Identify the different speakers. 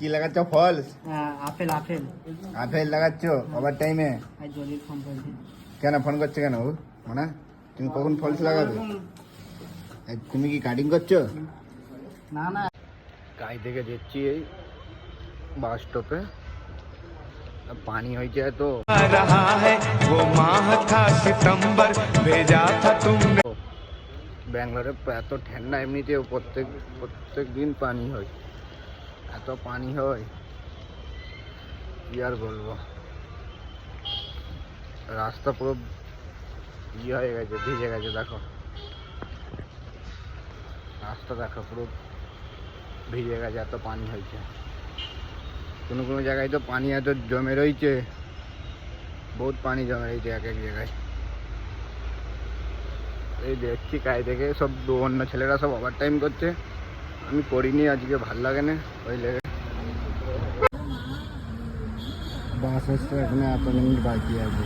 Speaker 1: কি লাগাচ্ছ ফলস?
Speaker 2: আপেল আপেল
Speaker 1: আপেল লাগাচ্ছ ওভার টাইমে?
Speaker 2: জলির ফোন করছে।
Speaker 1: কেন ফোন করছে কেন ও? মানে তুমি কখন ফলস লাগাবে? তুমি কি কাটিং করছো?
Speaker 2: না না
Speaker 1: কাজ থেকে যাচ্ছি এই বাস স্টপে, पानी हो जाए तो
Speaker 3: रहा है वो माह था सितंबर भेजा था तुमने।
Speaker 1: ব্যাঙ্গালোরে এত ঠান্ডা, এমনিতেও প্রত্যেক দিন পানি হয়, এত পানি হয় কি আর বলবো। রাস্তা পুরো ইয়ে হয়ে গেছে, ভিজে গেছে। দেখো রাস্তা, দেখো পুরো ভিজে গেছে, এত পানি হয়েছে। কোনো কোনো জায়গায় তো পানি এত জমে রয়েছে, বহুত পানি জমে রয়েছে এক এক জায়গায়। এই দেখছি কাজ থেকে সব অন্য ছেলেরা সব ওভার টাইম করছে, আমি করিনি আজকে, ভাল লাগে না ওই লেগে। বাস আসছে এখানে, এত মিনিট বাকি আছে।